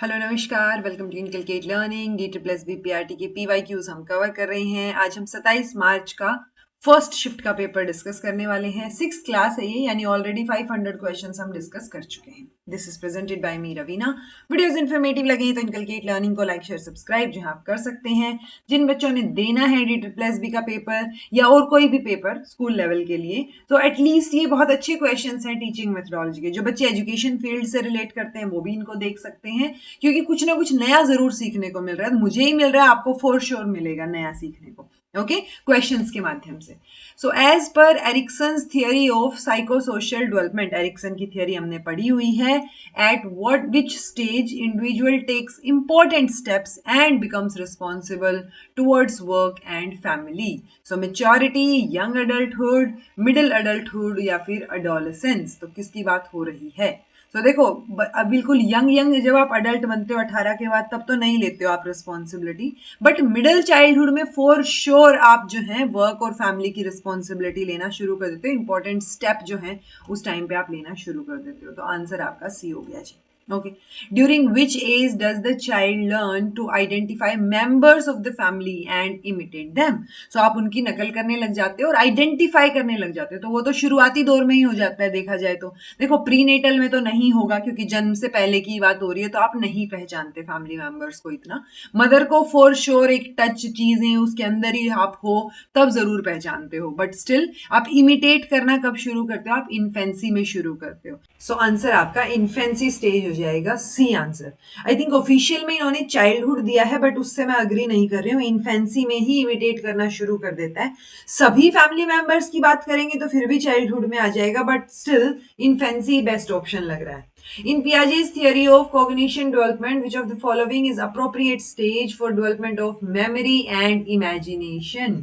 Hello नमस्कार, welcome to inculcate learning. D triple S B PRT के PYQs हम cover कर रहे हैं। आज हम 27 मार्च का फर्स्ट शिफ्ट का पेपर डिस्कस करने वाले हैं। 6th क्लास है ये, यानी ऑलरेडी 500 क्वेश्चंस हम डिस्कस कर चुके हैं। This is presented by me Raveena. Videos informative लगे तो इनकलकेट लर्निंग को लाइक शेयर सब्सक्राइब जो आप कर सकते हैं। जिन बच्चों ने देना है डी ट्रिपल एस बी का पेपर या और कोई भी पेपर स्कूल लेवल के लिए, तो एटलीस्ट ये बहुत अच्छे क्वेश्चंस हैं टीचिंग मेथोडोलॉजी के। जो बच्चे एजुकेशन फील्ड से रिलेट करते हैं वो भी इनको देख सकते हैं, क्योंकि कुछ ना कुछ नया जरूर सीखने को मिल रहा है। मुझे ही मिल रहा है, आपको फॉर श्योर मिलेगा नया सीखने को, ओके, क्वेश्चंस के माध्यम से। So as per Erikson's theory of psychosocial development, Erikson की थियरी हमने पढ़ी हुई है। At what which stage individual takes important steps and becomes responsible towards work and family. So maturity, young adulthood, middle adulthood या फिर adolescence. तो किसकी बात हो रही है? तो देखो, अब बिल्कुल यंग जब आप अडल्ट बनते हो 18 के बाद, तब तो नहीं लेते हो आप रिस्पॉन्सिबिलिटी, बट मिडिल चाइल्डहुड में फॉर श्योर आप जो है वर्क और फैमिली की रिस्पॉन्सिबिलिटी लेना शुरू कर देते हो। इंपॉर्टेंट स्टेप जो है उस टाइम पे आप लेना शुरू कर देते हो। तो आंसर आपका सी हो गया जी। Okay. During which age does the child learn to identify members of the family and imitate them? So आप उनकी नकल करने लग जाते हो और आइडेंटिफाई करने लग जाते हो। तो वो तो शुरुआती दौर में ही हो जाता है देखा जाए तो। देखो, प्रीनेटल में तो नहीं होगा क्योंकि जन्म से पहले की बात हो रही है, तो आप नहीं पहचानते फैमिली मेंबर्स को इतना। मदर को फॉर श्योर एक टच चीजें उसके अंदर ही आप हो तब जरूर पहचानते हो, बट स्टिल आप इमिटेट करना कब शुरू करते हो? आप इन्फेंसी में शुरू करते हो। सो आंसर आपका इन्फेंसी स्टेज हो जाएगा, C answer. I think official में इन्होंने चाइल्डहुड दिया है, बट उससे मैं अग्री नहीं कर रही हूँ। इन्फेंसी में ही इमिटेट करना शुरू कर देता है। सभी फैमिली मेंबर्स की बात करेंगे तो फिर भी चाइल्डहुड में आ जाएगा, but still infancy best option लग रहा है। In Piaget's theory of cognition development, which of the following is appropriate stage for development of memory and imagination?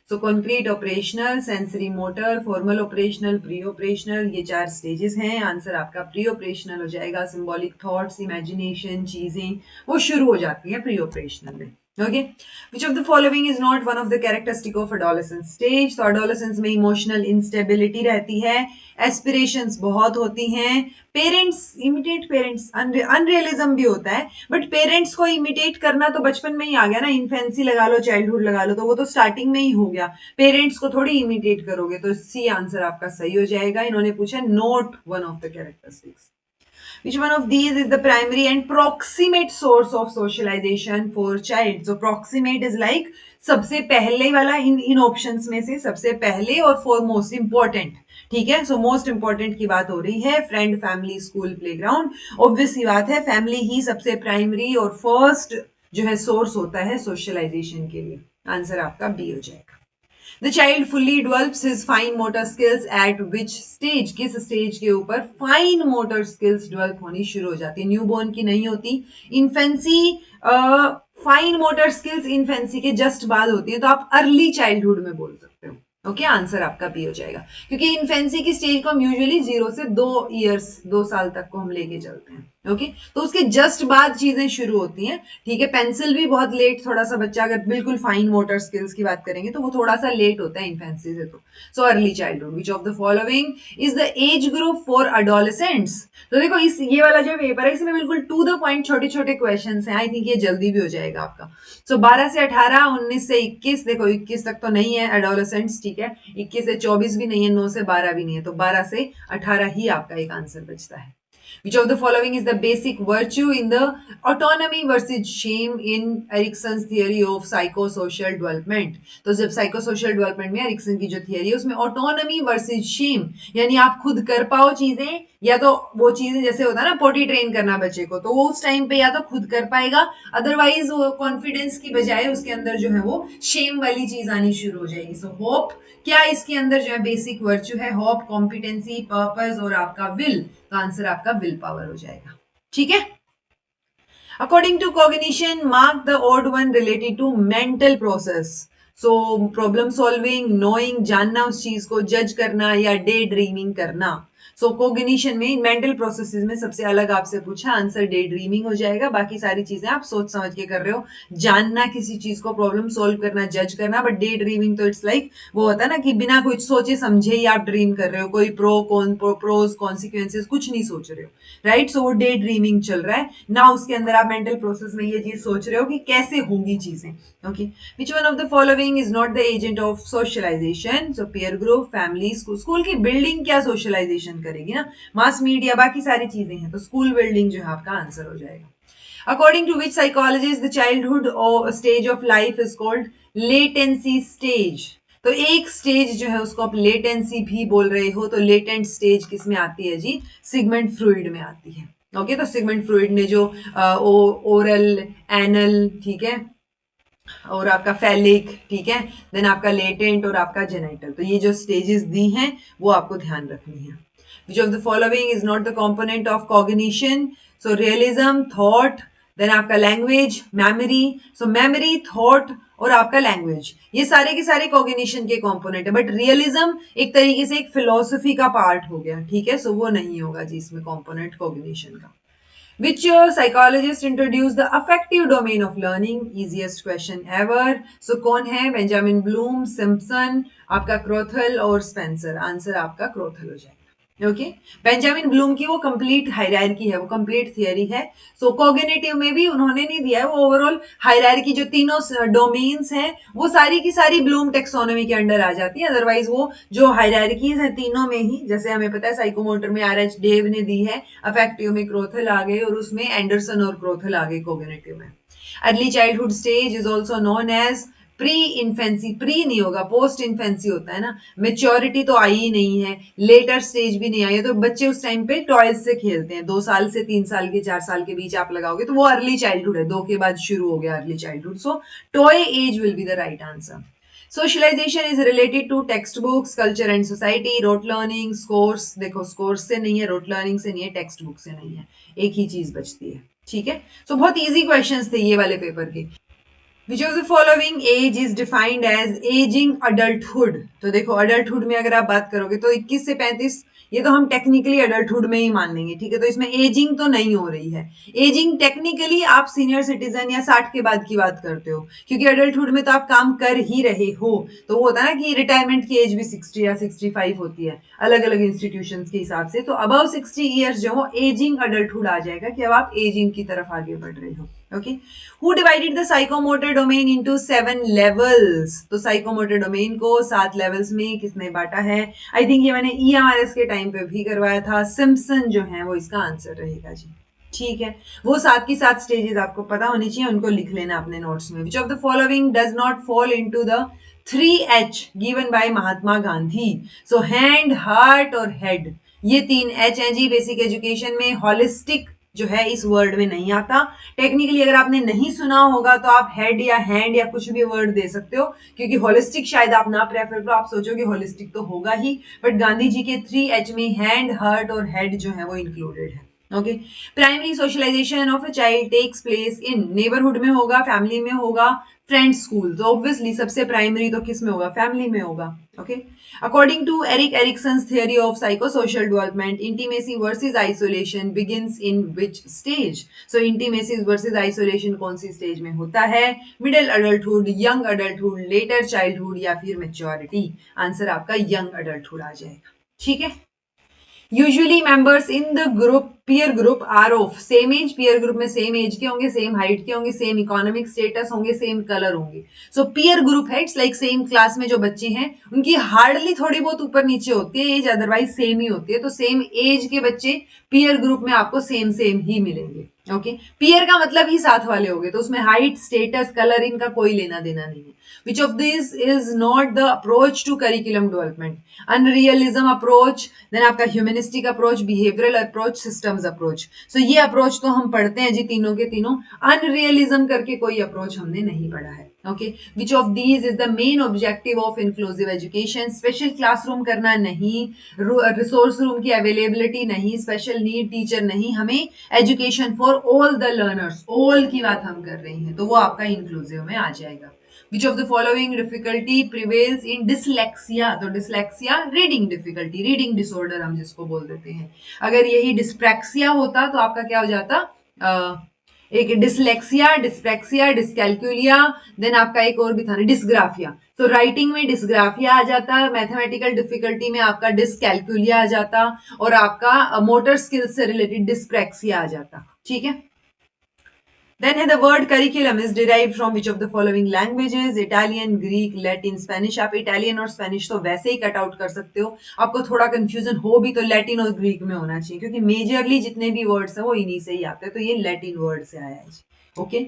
So concrete operational, sensory motor, formal operational, pre-operational, ये 4 stages हैं। Answer आपका pre-operational हो जाएगा। symbolic thoughts, imagination, चीजें वो शुरू हो जाती हैं pre-operational में। Okay, which of the following is not one of the characteristic of adolescence stage? तो adolescence में emotional instability रहती है, aspirations बहुत होती हैं, पेरेंट्स इमिटेट पेरेंट्स, अनरियलिज्म भी होता है, बट पेरेंट्स को इमिटेट करना तो बचपन में ही आ गया ना। इन्फेंसी लगा लो, चाइल्डहुड लगा लो, तो वो तो स्टार्टिंग में ही हो गया। पेरेंट्स को थोड़ी इमिटेट करोगे, तो सी आंसर आपका सही हो जाएगा। इन्होंने पूछा note one of the characteristics. Which one of these is the primary and proximate source of socialization for child? So proximate is like सबसे पहले वाला इन ऑप्शंस में से सबसे पहले और फॉर मोस्ट इंपॉर्टेंट। ठीक है, सो मोस्ट इंपॉर्टेंट की बात हो रही है। Friend, family, school, playground. Obvious सी बात है, फैमिली ही सबसे प्राइमरी और फर्स्ट जो है सोर्स होता है सोशलाइजेशन के लिए। आंसर आपका बी हो जाएगा। The child fully develops his fine motor skills at which stage? किस स्टेज के ऊपर फाइन मोटर स्किल्स डेवलप होनी शुरू हो जाती है? न्यूबॉर्न की नहीं होती। Infancy, fine motor skills infancy के जस्ट बाद होती है, तो आप अर्ली चाइल्डहुड में बोल सकते हो। ओके, आंसर आपका बी हो जाएगा, क्योंकि इन्फेंसी की स्टेज को हम यूजुअली 0 से 2 साल तक को हम लेके चलते हैं। ओके, तो उसके जस्ट बाद चीजें शुरू होती हैं। ठीक है, पेंसिल भी बहुत लेट, थोड़ा सा बच्चा अगर बिल्कुल फाइन मोटर स्किल्स की बात करेंगे तो वो थोड़ा सा लेट होता है इन्फेंसी से। तो so early childhood. Which of the following is the age group for adolescents? तो देखो, इस ये वाला जो पेपर है इसमें बिल्कुल टू द पॉइंट छोटे छोटे क्वेश्चन हैं। आई थिंक ये जल्दी भी हो जाएगा आपका। सो 12 से 18, 19 से 21, देखो 21 तक तो नहीं है एडोलेसेंट्स, ठीक है, 21 से 24 भी नहीं है, 9 से 12 भी नहीं है, तो 12 से 18 ही आपका एक आंसर बचता है। Which of the following is the basic virtue in the autonomy versus shame in Erickson's theory of psychosocial development? तो जब psychosocial development में एरिक्सन की जो थियरी है उसमें autonomy versus shame, यानी आप खुद कर पाओ चीजें, या तो वो चीजें जैसे होता है ना पोटी ट्रेन करना बच्चे को, तो वो उस टाइम पे या तो खुद कर पाएगा, अदरवाइज वो कॉन्फिडेंस की बजाय उसके अंदर जो है वो शेम वाली चीज आनी शुरू हो जाएगी। सो होप, क्या इसके अंदर जो है बेसिक वर्च्यू है? होप, कॉम्पिटेंसी, पर्पस और आपका विल। तो आंसर आपका विल पावर हो जाएगा। ठीक है, according to cognition mark the odd one related to mental process. So problem solving, knowing, जानना उस चीज को, जज करना या डे ड्रीमिंग करना। सो कोग्निशन में, मेंटल प्रोसेसेस में सबसे अलग आपसे पूछा, आंसर डे ड्रीमिंग हो जाएगा। बाकी सारी चीजें आप सोच समझ के कर रहे हो, जानना किसी चीज को, प्रॉब्लम सोल्व करना, जज करना, बट डे ड्रीमिंग तो इट्स लाइक वो होता है ना कि बिना कुछ सोचे समझे ही आप ड्रीम कर रहे हो, कोई प्रोज कॉन्सिक्वेंसेस कुछ नहीं सोच रहे हो, राइट। सो वो डे ड्रीमिंग चल रहा है ना, उसके अंदर आप मेंटल प्रोसेस में ये चीज सोच रहे हो कि कैसे होंगी चीजें। Okay, which one of the following is not the agent of socialization? So peer group, family, school की बिल्डिंग क्या सोशलाइजेशन करेगी ना, मास मीडिया, बाकी सारी चीजें हैं, तो स्कूल बिल्डिंग जो है आपका आंसर हो जाएगा। According to which psychologist the childhood or stage of life is called latency stage? तो एक स्टेज जो है उसको आप लेटेंसी भी बोल रहे हो, तो लेटेंट स्टेज किस में आती है जी? सिगमंड फ्रूइड में आती है। ओके, तो सिगमंड फ्रूइड ने जो ओरल, एनल, ठीक है, और आपका फैलिक, ठीक है, देन आपका लेटेंट और आपका जेनाइटल, तो ये जो स्टेजेस दी हैं वो आपको ध्यान रखनी है। Which of the following is not the component of cognition? So realism, thought, then आपका language, memory. So memory, thought और आपका लैंग्वेज, ये सारे के सारे कॉग्निशन के कंपोनेंट है, बट रियलिज्म एक तरीके से एक फिलोसफी का पार्ट हो गया, ठीक है, सो वो नहीं होगा जी इसमें कंपोनेंट कॉग्निशन का। Which psychologist introduced the affective domain of learning? Easiest question ever. So कौन है? बेंजामिन ब्लूम, सिम्पसन, आपका क्रोथल और स्पेंसर। आंसर आपका क्रोथल हो जाएगा। ओके, बेंजामिन ब्लूम की वो कंप्लीट हायरार्की है, वो कंप्लीट थियरी है। सो कॉग्निटिव में भी उन्होंने नहीं दिया है, वो ओवरऑल हायरार्की जो तीनों डोमेन्स हैं वो सारी की सारी ब्लूम टेक्सोनॉमी के अंडर आ जाती है। अदरवाइज वो जो हायरार्कीज है तीनों में ही, जैसे हमें पता है साइकोमोटर में आर.एच. डेव ने दी है, अफेक्टिव में क्रोथल आ गए और उसमें एंडरसन और क्रोथल आ गए कॉग्निटिव में। Early childhood stage is also known as pre infancy, pre नहीं होगा, पोस्ट इन्फेंसी होता है ना, मेच्योरिटी तो आई ही नहीं है, लेटर स्टेज भी नहीं आई है, तो बच्चे उस टाइम पे टॉयज से खेलते हैं, 2 साल से 3 साल के 4 साल के बीच आप लगाओगे तो वो अर्ली चाइल्डहुड है, 2 के बाद शुरू हो गया early childhood. So toy age will be the right answer. Socialization is related to text books, culture and society, rote learning, scores. देखो स्कोर्स से नहीं है, रोट लर्निंग से नहीं है, टेक्स्ट बुक से नहीं है, एक ही चीज बचती है, ठीक है। सो बहुत इजी क्वेश्चंस थे ये वाले पेपर के। Which of the following age is defined as aging adulthood? तो देखो adulthood में अगर आप बात करोगे तो 21 से 35, ये तो हम टेक्निकली adulthood में ही मान लेंगे, ठीक है, तो इसमें एजिंग तो नहीं हो रही है। एजिंग टेक्निकली आप सीनियर सिटीजन या 60 के बाद की बात करते हो, क्योंकि adulthood में तो आप काम कर ही रहे हो, तो वो होता है ना कि रिटायरमेंट की एज भी 60 या 65 होती है अलग अलग इंस्टीट्यूशंस के हिसाब से, तो अबव 60 ईयर्स जो हो एजिंग adulthood आ जाएगा कि अब आप एजिंग की तरफ आगे बढ़ रहे हो। Okay, who divided the psychomotor domain into 7 levels? तो साइकोमोटर डोमेन को 7 लेवल्स में किसने बांटा है? आई थिंक ये मैंने EMRS के टाइम पे भी करवाया था, सिम्पसन जो है वो इसका आंसर रहेगा जी, ठीक है। वो 7 की 7 स्टेजेस आपको पता होनी चाहिए, उनको लिख लेना अपने नोट्स में। विच of the following does not fall into the 3H given by Mahatma Gandhi? So hand, heart और हेड, ये 3 H हैं जी बेसिक एजुकेशन में। हॉलिस्टिक जो है इस वर्ड में नहीं आता, टेक्निकली अगर आपने नहीं सुना होगा तो आप हेड या हैंड या कुछ भी वर्ड दे सकते हो, क्योंकि होलिस्टिक शायद आप ना प्रेफर करो, आप सोचोगे होलिस्टिक तो होगा ही, बट गांधी जी के 3H में हैंड, हार्ट और हेड जो है वो इंक्लूडेड है। Okay, primary socialization of a child takes place in neighbourhood में होगा, फैमिली में होगा, फ्रेंड स्कूल, तो ऑब्वियसली सबसे प्राइमरी तो किस में होगा? फैमिली में होगा। Okay, according to Eric Erikson's theory of psychosocial development, intimacy versus isolation begins in which stage? So intimacy versus isolation कौन सी स्टेज में होता है? Middle adulthood, young adulthood, later childhood या फिर मेच्योरिटी? आंसर आपका यंग अडल्टहुड आ जाएगा, ठीक है। Usually members in the group, peer group are of same age, peer group में सेम एज के होंगे, सेम हाइट के होंगे, सेम इकोनॉमिक स्टेटस होंगे, सेम कलर होंगे। सो पीयर ग्रुप है, इट्स लाइक सेम क्लास में जो बच्चे हैं उनकी हार्डली थोड़ी बहुत ऊपर नीचे होती है एज, अदरवाइज सेम ही होती है, तो सेम एज के बच्चे पीयर ग्रुप में आपको सेम सेम ही मिलेंगे। ओके, पीयर का मतलब ही साथ वाले हो गए, तो उसमें हाइट, स्टेटस, कलर इनका कोई लेना देना नहीं है। Which of these is not the approach to curriculum development? Unrealism approach, then आपका humanistic approach, behavioral approach, systems approach. So ये approach तो हम पढ़ते हैं जी तीनों के तीनों, unrealism करके कोई approach हमने नहीं पढ़ा है। Okay, which of these is the main objective of inclusive education? Special classroom करना नहीं, resource room की availability नहीं, special need teacher नहीं, हमें education for all the learners, all की बात हम कर रहे हैं, तो वो आपका inclusive में आ जाएगा। Which of the following difficulty prevails in dyslexia, तो dyslexia reading difficulty, reading disorder हम जिसको बोल देते हैं। अगर यही डिस्प्रैक्सिया होता तो आपका क्या हो जाता, एक डिसलेक्सिया, डिस्प्रैक्सिया, डिसकैलकुलिया, देन आपका एक और भी था ना डिसग्राफिया। तो राइटिंग में डिसग्राफिया आ जाता, मैथमेटिकल डिफिकल्टी में आपका डिसकैलकुलिया आ जाता, और आपका मोटर स्किल्स से रिलेटेड डिस्प्रैक्सिया आ जाता। ठीक है। Then the word curriculum is derived from which of the following languages? Italian, Greek, Latin, Spanish. आप इटालियन और स्पेनिश तो वैसे ही कट आउट कर सकते हो, आपको थोड़ा कंफ्यूजन हो भी तो लैटिन और ग्रीक में होना चाहिए, क्योंकि मेजरली जितने भी वर्ड्स हैं वो इन्हीं से ही आते हैं, तो ये लैटिन वर्ड से आया है। ओके,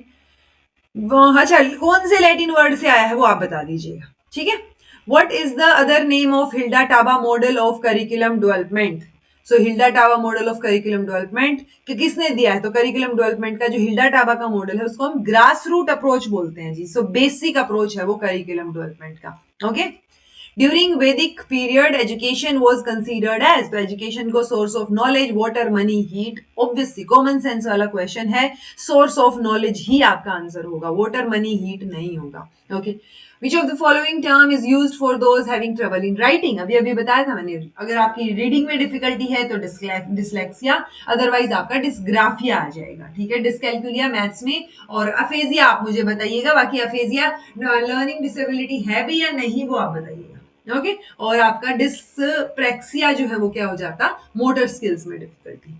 अच्छा कौन से लैटिन वर्ड से आया है वो आप बता दीजिएगा। ठीक है। What is the other name of Hilda Taba model of curriculum development? So Hilda Taba model of curriculum development कि किसने दिया है, तो करिकुलम डेवलपमेंट का जो हिल्डा टाबा का मॉडल है उसको हम ग्रास रूट अप्रोच बोलते हैं जी। सो बेसिक अप्रोच है वो करिकुलम डेवलपमेंट का। Okay. During Vedic period education was considered as, तो एजुकेशन को source of knowledge, water, money, heat, obviously common sense वाला क्वेश्चन है, सोर्स ऑफ नॉलेज ही आपका आंसर होगा, वाटर, मनी, हीट नहीं होगा। Okay. Which of the following term is used for those having trouble in writing? अभी अभी बताया था मैंने, अगर आपकी रीडिंग में डिफिकल्टी है तो डिसलेक्सिया, अदरवाइज आपका डिस्ग्राफिया आ जाएगा। ठीक है। डिसकैलकुलिया मैथ्स में, और अफेजिया आप मुझे बताइएगा, बाकी अफेजिया लर्निंग डिसेबिलिटी है भी या नहीं वो आप बताइएगा। ओके। और आपका डिस्प्रैक्सिया जो है वो क्या हो जाता, मोटर स्किल्स में difficulty.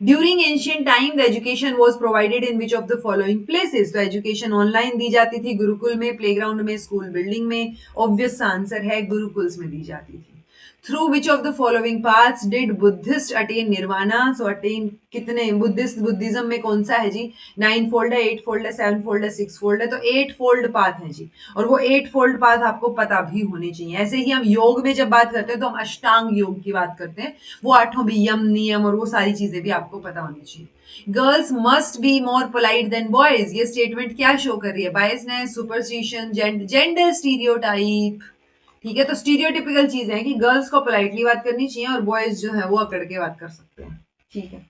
During ancient time the education was provided in which of the following places, तो एजुकेशन ऑनलाइन दी जाती थी, गुरुकुल में, प्लेग्राउंड में, स्कूल बिल्डिंग में। ऑब्वियस आंसर है गुरुकुल्स में दी जाती थी। Through which of the following paths did Buddhist attain nirvana, so attain कितने, बुद्धिज्म में कौन सा है जी, 9 फोल्ड है, 8 फोल्ड है, 7 फोल्ड है, 6 फोल्ड है, तो 8 फोल्ड पाथ है जी, और वो 8 फोल्ड पाथ आपको पता भी होने चाहिए। ऐसे ही हम योग में जब बात करते हैं तो हम अष्टांग योग की बात करते हैं, वो 8 भी यम नियम और वो सारी चीजें भी आपको पता होनी चाहिए। Girls must be more polite than boys, ये स्टेटमेंट क्या शो कर रही है, बायसनेस, सुपरस्टिशन, जेंडर स्टीरियोटाइप। ठीक है। तो स्टीरियोटिपिकल चीज है कि गर्ल्स को पोलाइटली बात करनी चाहिए और बॉयज जो है वो अकड़ के बात कर सकते हैं। ठीक है।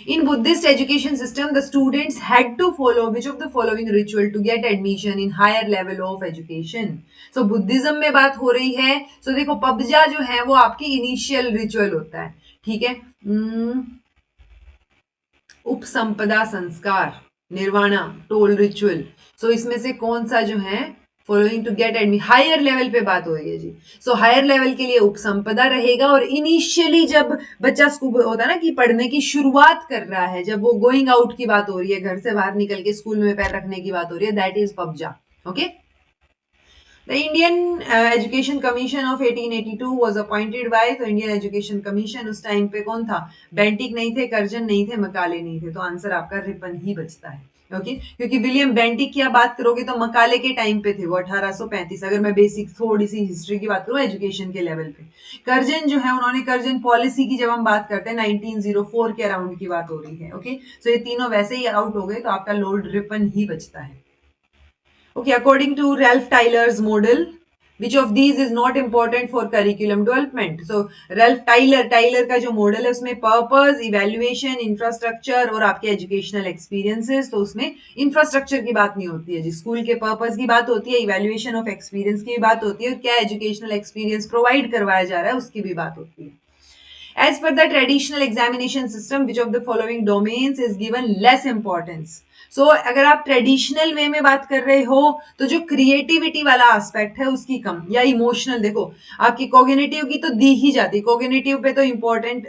In Buddhist education system, the students had to follow which of the following ritual to get admission in higher level of education? So Buddhism में बात हो रही है, so देखो पबजा जो है वो आपकी इनिशियल रिचुअल होता है। ठीक है। उपसंपदा संस्कार, निर्वाणा, टोल रिचुअल, सो इसमें से कौन सा जो है following to get admission, higher level पे बात हो रही है जी। सो हायर लेवल के लिए उपसंपदा रहेगा, और इनिशियली जब बच्चा स्कूल होता है ना कि पढ़ने की शुरुआत कर रहा है, जब वो गोइंग आउट की बात हो रही है, घर से बाहर निकल के स्कूल में पैर रखने की बात हो रही है, दैट इज पबजा। Okay. The Indian Education Commission of 1882 was appointed by, तो इंडियन एजुकेशन कमीशन उस टाइम पे कौन था, बेंटिक नहीं थे, कर्जन नहीं थे, मकाले नहीं थे, तो आंसर आपका रिपन ही बचता है। ओके। क्योंकि विलियम बेंटिक की आप बात करोगे तो मकाले के टाइम पे थे वो 1835, अगर मैं बेसिक थोड़ी सी हिस्ट्री की बात करूं एजुकेशन के लेवल पे। कर्जन जो है उन्होंने कर्जन पॉलिसी की जब हम बात करते हैं 1904 के अराउंड की बात हो रही है। ओके। सो ये तीनों वैसे ही आउट हो गए, तो आपका लॉर्ड रिपन ही बचता है। Okay, according to Ralph Tyler's model, which of these is not important for curriculum development? So Ralph Tyler का जो मॉडल है उसमें पर्पस, इवेल्युएशन, इंफ्रास्ट्रक्चर और आपके एजुकेशनल एक्सपीरियंसेस, तो उसमें इंफ्रास्ट्रक्चर की बात नहीं होती है जी, स्कूल के पर्पस की बात होती है, इवेल्युएशन ऑफ एक्सपीरियंस की भी बात होती है, और क्या एजुकेशनल एक्सपीरियंस प्रोवाइड करवाया जा रहा है उसकी भी बात होती है। As per the traditional examination system, which of the following domains is given less importance? So, अगर आप ट्रेडिशनल वे में बात कर रहे हो तो जो क्रिएटिविटी वाला एस्पेक्ट है उसकी कम, या इमोशनल, देखो आपकी कोग्निटिव की तो दी ही जाती, कोग्निटिव पे तो इम्पोर्टेंट,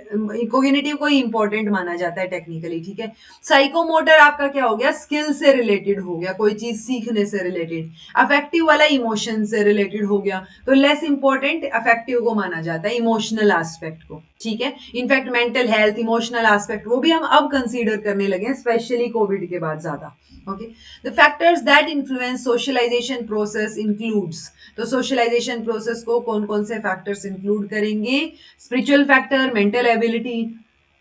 कोग्निटिव को ही इम्पोर्टेंट माना जाता है टेक्निकली। ठीक है। साइकोमोटर आपका क्या हो गया, स्किल से रिलेटेड हो गया, कोई चीज सीखने से रिलेटेड। अफेक्टिव वाला इमोशन से रिलेटेड हो गया, तो लेस इंपॉर्टेंट अफेक्टिव को माना जाता है, इमोशनल एस्पेक्ट को। ठीक है। In fact mental health, emotional aspect वो भी हम अब कंसीडर करने लगे हैं, स्पेशली कोविड के बाद ज्यादा। Okay. The factors that influence socialization process includes, तो सोशलाइजेशन प्रोसेस को कौन कौन से फैक्टर्स इंक्लूड करेंगे, spiritual factor, mental ability,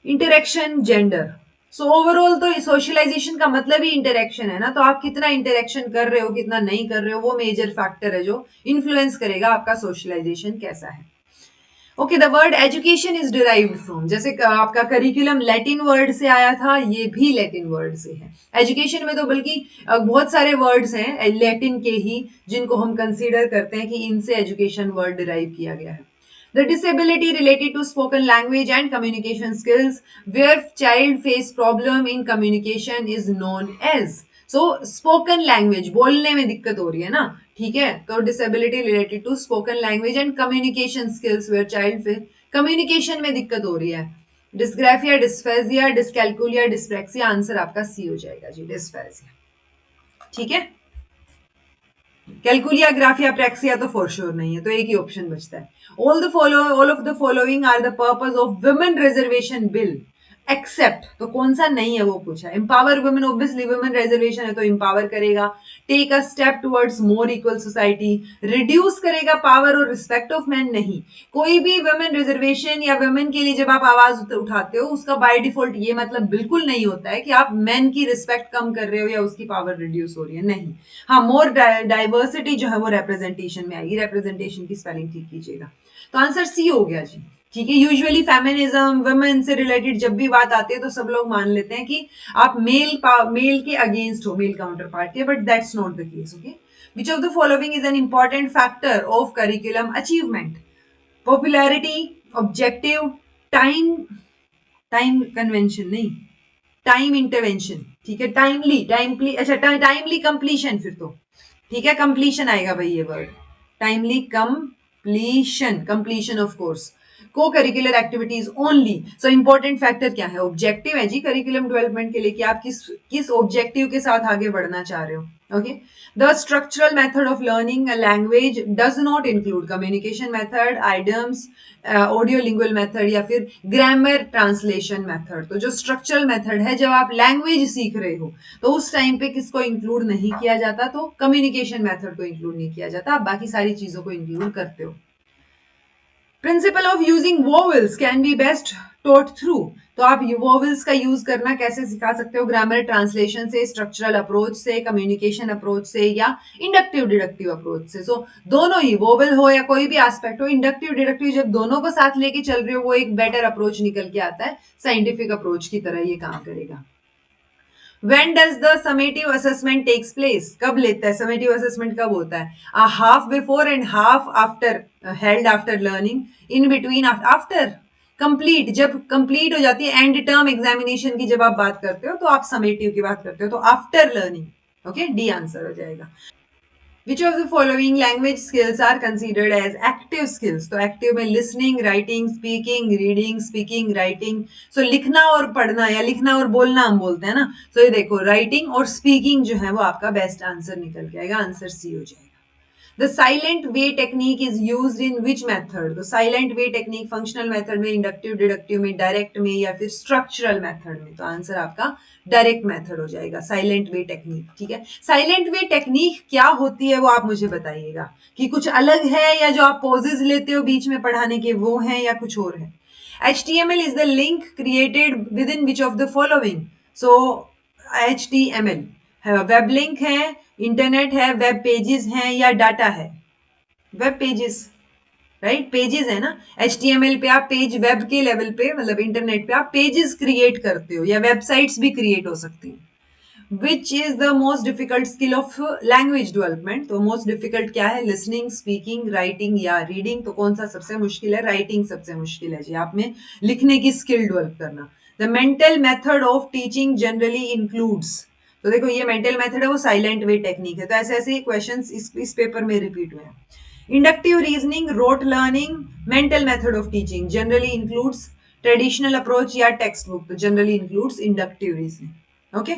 interaction, gender. So overall तो सोशलाइजेशन का मतलब ही इंटरेक्शन है ना, तो आप कितना इंटरेक्शन कर रहे हो कितना नहीं कर रहे हो वो मेजर फैक्टर है जो इन्फ्लुएंस करेगा आपका सोशलाइजेशन कैसा है। Okay, the word education is derived from, जैसे आपका करिकुलम लैटिन वर्ड से आया था, ये भी लैटिन वर्ड से है। एजुकेशन में तो बल्कि बहुत सारे वर्ड्स हैं लैटिन के ही जिनको हम कंसीडर करते हैं कि इनसे एजुकेशन वर्ड डिराइव किया गया है। The disability related to spoken language and communication skills where child face problem in communication is known as, so spoken language बोलने में दिक्कत हो रही है ना, ठीक है, तो disability related to spoken language and communication skills where child face communication में दिक्कत हो रही है, dysgraphia, dysphagia, dyscalculia, dyspraxia, answer आपका सी हो जाएगा जी, डिस्फेजिया, ठीक है। कैलकुलिया, ग्राफिया, प्रेक्सिया तो फॉर श्योर नहीं है, तो एक ही ऑप्शन बचता है। All of the following are the purpose of women reservation bill except, तो कौन सा नहीं है वो पूछा। Empower women, obviously women reservation है तो एम्पावर करेगा। Take a step towards more equal society, reduce करेगा पावर और रिस्पेक्ट ऑफ मैन, नहीं। कोई भी वुमेन रिजर्वेशन या वुमेन के लिए जब आप आवाज उठाते हो उसका बाय डिफॉल्ट ये मतलब बिल्कुल नहीं होता है कि आप मैन की रिस्पेक्ट कम कर रहे हो या उसकी पावर रिड्यूस हो रही है, नहीं। हाँ, मोर डाइवर्सिटी जो है वो रिप्रेजेंटेशन में आएगी, रिप्रेजेंटेशन की स्पेलिंग ठीक कीजिएगा। तो आंसर सी हो गया जी, ठीक है। यूजुअली फेमिनिज्म, वुमेन से रिलेटेड जब भी बात आती है तो सब लोग मान लेते हैं कि आप मेल के अगेंस्ट हो, मेल काउंटर पार्ट के, but that's not the case, okay. Which of the following is an important factor of curriculum achievement? Popularity, objective, time, time convention नहीं, टाइम इंटरवेंशन, ठीक है, टाइमली, अच्छा टाइमली कंप्लीशन, फिर तो ठीक है, कंप्लीशन आएगा भाई ये word, timely completion, completion of course, co curricular activities only. So important factor क्या है? ऑब्जेक्टिव है जी करिकुलम डेवलपमेंट के लिए कि आप किस ऑब्जेक्टिव के साथ आगे बढ़ना चाह रहे हो, okay. The structural method of learning a language does not include communication method, idioms, audio lingual method या फिर ग्रामर ट्रांसलेशन मेथड। तो जो स्ट्रक्चरल मेथड है जब आप लैंग्वेज सीख रहे हो तो उस टाइम पे किसको इंक्लूड नहीं किया जाता? तो कम्युनिकेशन मेथड को इंक्लूड नहीं किया जाता, आप बाकी सारी चीजों को इंक्लूड करते हो। Principle of using vowels can be best taught through, तो आप वोवेल्स का यूज करना कैसे सिखा सकते हो? ग्रामर ट्रांसलेशन से, स्ट्रक्चरल अप्रोच से, कम्युनिकेशन अप्रोच से या इंडक्टिव डिडक्टिव अप्रोच से। सो दोनों ही, वोवेल हो या कोई भी एस्पेक्ट हो, इंडक्टिव डिडक्टिव जब दोनों को साथ लेके चल रहे हो वो एक बेटर अप्रोच निकल के आता है, साइंटिफिक अप्रोच की तरह ये काम करेगा। When does the summative assessment takes place? कब लेता है summative assessment? कब होता है? A half before and half after, held after learning, in between, after complete, जब complete हो जाती है end term examination की जब आप बात करते हो तो आप summative की बात करते हो, तो after learning, okay, D answer हो जाएगा। Which of the following language skills are considered as active skills? तो active में listening, writing, speaking, reading, speaking, writing. So लिखना और पढ़ना या लिखना और बोलना हम बोलते हैं ना, तो ये देखो writing और speaking जो है वो आपका बेस्ट आंसर निकल के आएगा, आंसर सी हो जाएगा। The silent way technique is used in which method? तो silent way technique functional method में, inductive deductive में, direct में या फिर structural method में? तो आंसर आपका डायरेक्ट मेथड हो जाएगा, साइलेंट वे टेक्निक, ठीक है। साइलेंट वे टेक्निक क्या होती है वो आप मुझे बताइएगा, कि कुछ अलग है या जो आप पॉजेज लेते हो बीच में पढ़ाने के वो है या कुछ और है। HTML is the link created within which of the following? So HTML web link है, इंटरनेट है, वेब पेजेस हैं या डाटा है? वेब पेजेस, राइट, पेजेस है ना। HTML पे आप पेज, वेब के लेवल पे मतलब इंटरनेट पे आप पेजेस क्रिएट करते हो या वेबसाइट्स भी क्रिएट हो सकती हैं। Which is the most difficult skill of language development? तो मोस्ट डिफिकल्ट क्या है? लिसनिंग, स्पीकिंग, राइटिंग या रीडिंग? तो कौन सा सबसे मुश्किल है? राइटिंग सबसे मुश्किल है जी, आप में लिखने की स्किल डेवलप करना। The mental method of teaching generally includes, तो देखो ये मेंटल मेथड है, वो साइलेंट वे टेक्निक है, तो ऐसे ऐसे क्वेश्चंस इस पेपर में रिपीट हुए हैं। Inductive reasoning, rote learning, mental method of teaching generally includes traditional approach या टेक्स्ट बुक? तो generally includes inductive reasoning, okay.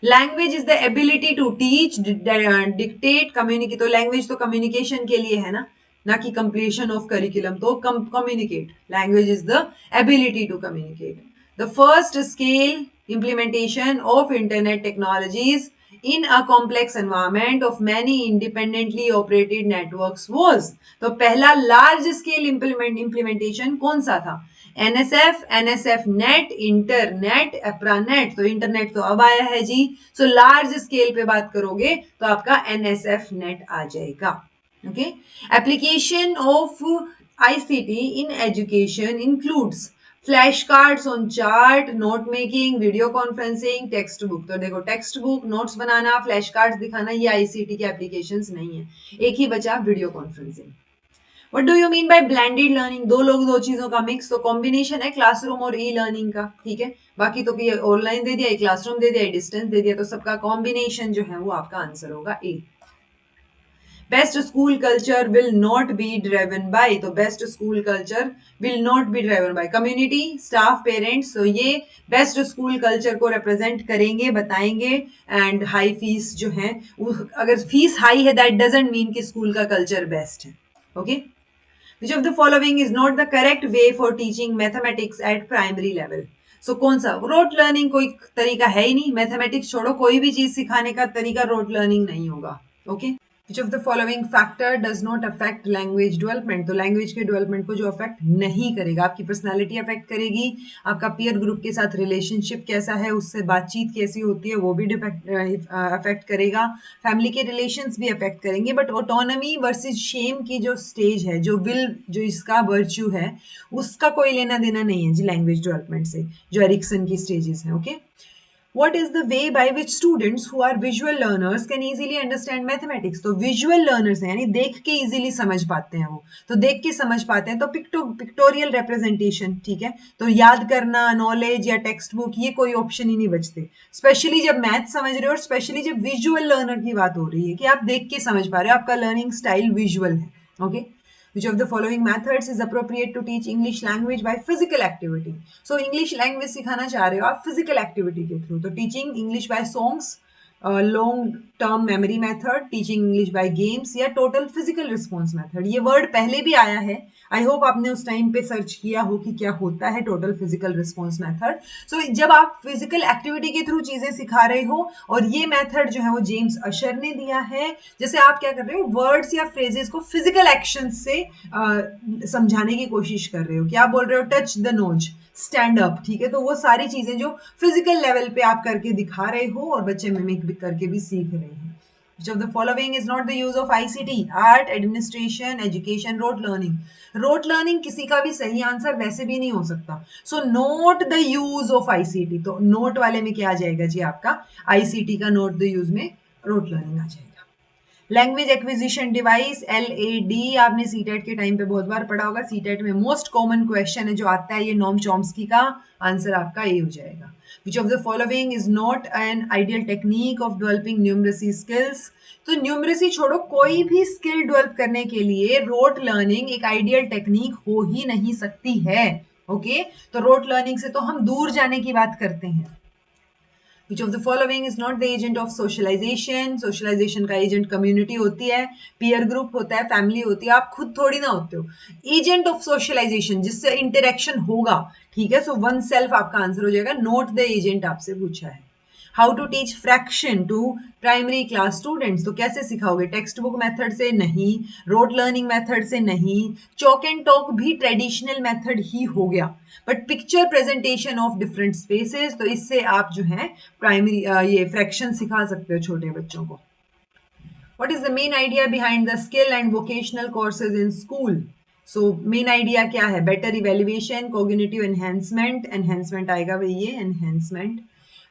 Language is the ability to teach, dictate, communicate, तो लैंग्वेज तो communication के लिए है ना कि कंप्लीशन ऑफ करिकुलम, तो communicate, language is the ability to communicate. The first scale implementation of internet technologies in a complex environment of many independently operated networks was, तो पहला large scale implementation कौन सा था? NSF, NSF net, इंटरनेट, एप्रानेट, तो internet तो अब आया है जी, सो लार्ज स्केल पे बात करोगे तो आपका NSF net आ जाएगा, okay. Application of ICT in education includes flash cards on chart, note making, video conferencing, text book. तो देखो टेक्स्ट बुक, नोट्स बनाना, फ्लैश कार्ड्स दिखाना, ये आईसीटी के एप्लीकेशंस नहीं है। एक ही बचा video conferencing. What do you mean by blended learning? दो लोग दो चीजों का मिक्स, तो कॉम्बिनेशन है क्लासरूम और ई लर्निंग का, ठीक है। बाकी तो ऑनलाइन दे दिया, क्लासरूम दे दिया, डिस्टेंस दे दिया, तो सबका कॉम्बिनेशन जो है वो आपका आंसर होगा A. Best school culture will not be driven by, तो best school culture will not be driven by community, staff, parents. तो ये बेस्ट स्कूल कल्चर को रिप्रेजेंट करेंगे, बताएंगे। एंड हाई फीस जो है, अगर फीस हाई है दैट डजंट मीन कि स्कूल का कल्चर बेस्ट है। Okay, which of the following is not the correct way for teaching mathematics at primary level? So कौन सा? रोट लर्निंग कोई तरीका है ही नहीं, मैथमेटिक्स छोड़ो, कोई भी चीज सिखाने का तरीका रोट लर्निंग नहीं होगा। Okay, Which of the following factor does not affect language development? तो लैंग्वेज के डेवलपमेंट को जो अफेक्ट नहीं करेगा, आपकी पर्सनालिटी अफेक्ट करेगी, आपका पीयर ग्रुप के साथ रिलेशनशिप कैसा है, उससे बातचीत कैसी होती है, वो भी अफेक्ट करेगा, फैमिली के रिलेशंस भी अफेक्ट करेंगे। बट ऑटोनॉमी वर्सेस शेम की जो स्टेज है, जो विल, जो इसका वर्च्यू है, उसका कोई लेना देना नहीं है जी लैंग्वेज डेवलपमेंट से, जो एरिक्सन की स्टेजेस हैं। Okay, What is the way by which students who are visual learners can easily understand mathematics? तो visual learners हैं, यानी देख के easily समझ पाते हैं वो, तो देख के समझ पाते हैं, तो पिक्टोरियल रिप्रेजेंटेशन, ठीक है। तो याद करना, नॉलेज या टेक्स्ट बुक, ये कोई ऑप्शन ही नहीं बचते, स्पेशली जब मैथ समझ रहे हो, और स्पेशली जब विजुअल लर्नर की बात हो रही है कि आप देख के समझ पा रहे हो, आपका लर्निंग स्टाइल विजुअल है। Okay, Which of the following methods is appropriate to teach English language by physical activity? So English language सिखाना चाह रहे हो आप physical activity के थ्रू, तो teaching English by songs, long term memory method, teaching English by games, या total physical response method। ये word पहले भी आया है, आई होप आपने उस टाइम पे सर्च किया हो कि क्या होता है टोटल फिजिकल रिस्पॉन्स मेथड। सो जब आप फिजिकल एक्टिविटी के थ्रू चीजें सिखा रहे हो, और ये मेथड जो है वो जेम्स अशर ने दिया है, जैसे आप क्या कर रहे हो, वर्ड्स या फ्रेजेस को फिजिकल एक्शन से समझाने की कोशिश कर रहे हो। क्या बोल रहे हो? Touch the nose, stand up, ठीक है। तो वो सारी चीजें जो फिजिकल लेवल पे आप करके दिखा रहे हो, और बच्चे मिमिक भी करके भी सीख रहे हैं। Which of the following is not the use of ICT? Art, administration, education, rote learning. Rote learning किसी का भी सही आंसर वैसे भी नहीं हो सकता। So note the use of ICT, तो नोट वाले में क्या आ जाएगा जी आपका? आईसीटी का नोट द यूज में रोट लर्निंग आ जाएगा। लैंग्वेज एक्विजिशन डिवाइस, LAD, आपने सीटेट के टाइम पे बहुत बार पढ़ा होगा। सीटेट में मोस्ट कॉमन क्वेश्चन है जो आता है, ये नॉम चॉम्स्की का, आंसर आपका ए हो जाएगा। Which of the following is not an ideal technique of developing numeracy skills? तो न्यूमरेसी छोड़ो, कोई भी स्किल डेवलप करने के लिए रोट लर्निंग एक आइडियल टेक्निक हो ही नहीं सकती है। ओके, तो रोट लर्निंग से तो हम दूर जाने की बात करते हैं। Which of the following is not the agent of socialization? Socialization का एजेंट कम्युनिटी होती है, पीयर ग्रुप होता है, फैमिली होती है, आप खुद थोड़ी ना होते हो। एजेंट ऑफ सोशलाइजेशन, जिससे इंटरेक्शन होगा, ठीक है। सो वन सेल्फ आपका आंसर हो जाएगा, नोट द एजेंट आपसे पूछा है। How to teach fraction to primary class students? तो कैसे सिखाओगे? टेक्स्ट बुक मेथड से नहीं, रोट लर्निंग मेथड से नहीं, चॉक एंड टॉक भी ट्रेडिशनल मेथड ही हो गया, but picture presentation of different spaces, तो इससे आप जो है प्राइमरी ये फ्रैक्शन सिखा सकते हो छोटे बच्चों को। What is the main idea behind the skill and vocational courses in school? So main idea क्या है? Better evaluation, cognitive enhancement, enhancement आएगा भाई, ये enhancement,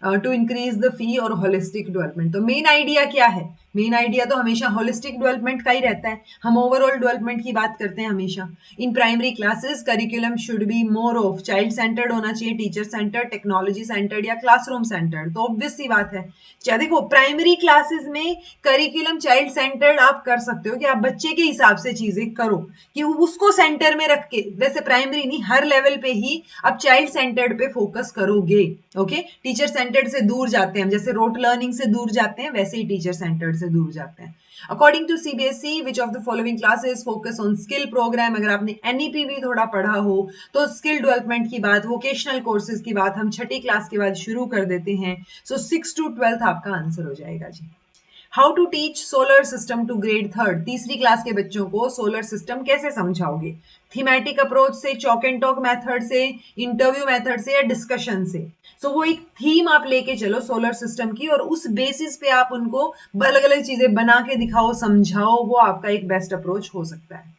to increase the fee, और होलिस्टिक डेवलपमेंट। तो मेन आइडिया क्या है? मेन आइडिया तो हमेशा होलिस्टिक डेवलपमेंट का ही रहता है, हम ओवरऑल डेवलपमेंट की बात करते हैं हमेशा। In primary classes curriculum should be more of child centred होना चाहिए, टीचर सेंटर्ड, टेक्नोलॉजी सेंटर्ड, या क्लासरूम सेंटर्ड। तो ऑब्वियस सी बात है, देखो प्राइमरी क्लासेस में करिकुलम चाइल्ड सेंटर्ड आप कर सकते हो कि आप बच्चे के हिसाब से चीजें करो, कि उसको सेंटर में रख के, वैसे प्राइमरी नहीं, हर लेवल पे ही आप चाइल्ड सेंटर्ड पे फोकस करोगे। ओके, टीचर सेंटर्ड से दूर जाते हैं, जैसे रोट लर्निंग से दूर जाते हैं, वैसे ही टीचर सेंटर्ड से दूर जाते हैं। According to CBSE, which of the following classes focus on skill program? अगर आपने एनईपी भी थोड़ा पढ़ा हो तो स्किल डेवलपमेंट की बात, वोकेशनल कोर्सेज की बात हम छठी क्लास के बाद शुरू कर देते हैं। सो 6 to 12 आपका आंसर हो जाएगा जी। How to teach solar system to grade third? तीसरी क्लास के बच्चों को सोलर सिस्टम कैसे समझाओगे? थीमेटिक अप्रोच से, चॉक एंड टॉक मेथड से, इंटरव्यू मेथड से, या डिस्कशन से? सो वो एक थीम आप लेके चलो सोलर सिस्टम की, और उस बेसिस पे आप उनको अलग अलग चीजें बना के दिखाओ, समझाओ, वो आपका एक बेस्ट अप्रोच हो सकता है।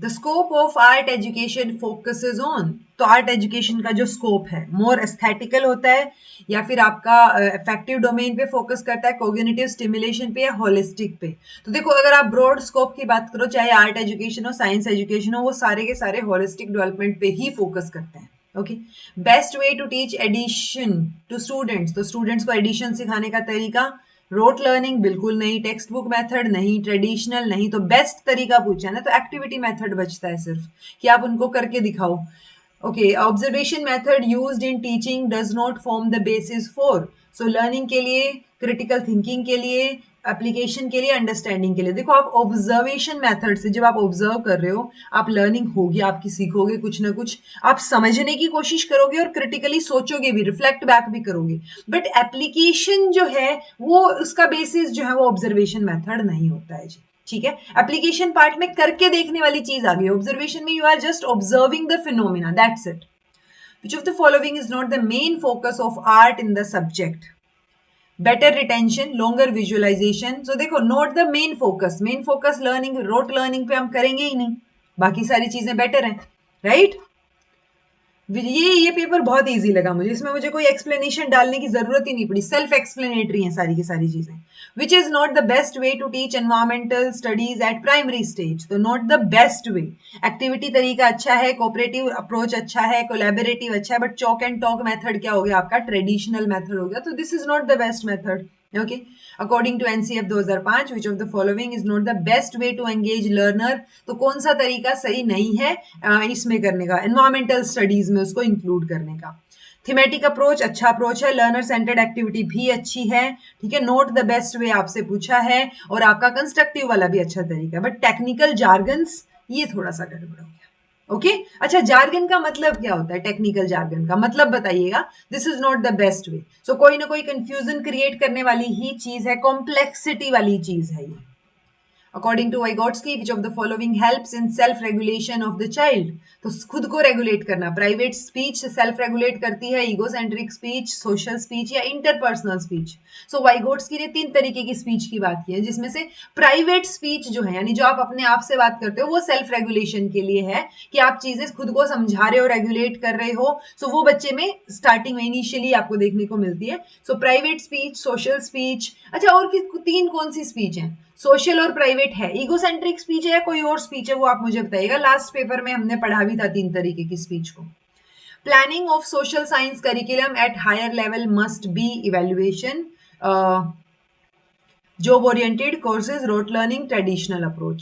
The scope of art education focuses on, तो आर्ट एजुकेशन का जो स्कोप है मोर एस्थेटिकल होता है या फिर आपका इफेक्टिव डोमेन पे फोकस करता है, कोग्निटिव स्टिमुलेशन पे या होलिस्टिक पे। तो देखो अगर आप ब्रॉड स्कोप की बात करो, चाहे आर्ट एजुकेशन हो साइंस एजुकेशन हो, वो सारे के सारे होलिस्टिक डेवलपमेंट पे ही फोकस करते हैं। Okay, best way to teach addition to students, तो स्टूडेंट्स को एडिशन सिखाने का तरीका, रोट लर्निंग बिल्कुल नहीं, टेक्स्ट बुक मेथड नहीं, ट्रेडिशनल नहीं, तो बेस्ट तरीका पूछा है ना, तो एक्टिविटी मेथड बचता है सिर्फ कि आप उनको करके दिखाओ। Okay, observation method used in teaching does not form the basis for, so learning के लिए, क्रिटिकल थिंकिंग के लिए, एप्लीकेशन के लिए, अंडरस्टैंडिंग के लिए। देखो आप ऑब्जर्वेशन मेथड से जब आप ऑब्जर्व कर रहे हो, आप लर्निंग होगी, आपकी सीखोगे कुछ ना कुछ, आप समझने की कोशिश करोगे और क्रिटिकली सोचोगे भी, रिफ्लेक्ट बैक भी करोगे। बट एप्लीकेशन जो है वो उसका बेसिस जो है वो ऑब्जर्वेशन मेथड नहीं होता है जी। ठीक है, एप्लीकेशन पार्ट में करके देखने वाली चीज आ गई, ऑब्जर्वेशन में you are just observing the phenomena, that's it. Which of the following is not the main focus of art in the subject? Better retention, longer visualization. So देखो note the main focus learning, rote learning पे हम करेंगे ही नहीं, बाकी सारी चीजें better हैं, right? ये पेपर बहुत इजी लगा मुझे, इसमें मुझे कोई एक्सप्लेनेशन डालने की जरूरत ही नहीं पड़ी, सेल्फ एक्सप्लेनेटरी है सारी की सारी चीजें। Which is not the best way to teach environmental studies at primary stage, तो not the best way. Activity तरीका अच्छा है, कोऑपरेटिव अप्रोच अच्छा है, कोलैबोरेटिव अच्छा है, but chalk and talk method क्या हो गया आपका, ट्रेडिशनल मेथड हो गया, तो this is not the best method. Okay, according to NCF 2005, which of the following is not the best way to engage learner, तो कौन सा तरीका सही नहीं है इसमें करने का, एनवायरमेंटल स्टडीज में उसको इंक्लूड करने का। थीमेटिक अप्रोच अच्छा अप्रोच है, लर्नर सेंटर्ड एक्टिविटी भी अच्छी है, ठीक है। नोट द बेस्ट वे आपसे पूछा है और आपका कंस्ट्रक्टिव वाला भी अच्छा तरीका है, बट टेक्निकल जार्गन्स ये थोड़ा सा गड़बड़ हो गया। ओके अच्छा, जार्गन का मतलब क्या होता है, टेक्निकल जार्गन का मतलब बताइएगा। This is not the best way, so कोई ना कोई कंफ्यूजन क्रिएट करने वाली ही चीज है, कॉम्प्लेक्सिटी वाली चीज है ये। According to Vygotsky, which of the following helps in self-regulation of the child? तो खुद को रेगुलेट करना, प्राइवेट स्पीच सेल्फ रेगुलेट करती है, ईगोसेंट्रिक स्पीच, सोशल स्पीच या इंटरपर्सनल स्पीच। सो वाइगोट्सकी ने 3 तरीके की स्पीच की बात की है, जिसमें से प्राइवेट स्पीच जो है, यानी जो आप अपने आप से बात करते हो, वो सेल्फ रेगुलेशन के लिए है कि आप चीजें खुद को समझा रहे हो, रेगुलेट कर रहे हो। सो वो बच्चे में स्टार्टिंग में इनिशियली आपको देखने को मिलती है। So private speech, social speech, अच्छा और 3 कौन सी स्पीच है, सोशल और प्राइवेट है, ईगोसेंट्रिक स्पीच है या कोई और स्पीच है, वो आप मुझे बताइएगा। लास्ट पेपर में हमने पढ़ा भी था 3 तरीके की स्पीच को। Planning of social science curriculum at higher level must be evaluation, job oriented courses, rote learning, traditional approach.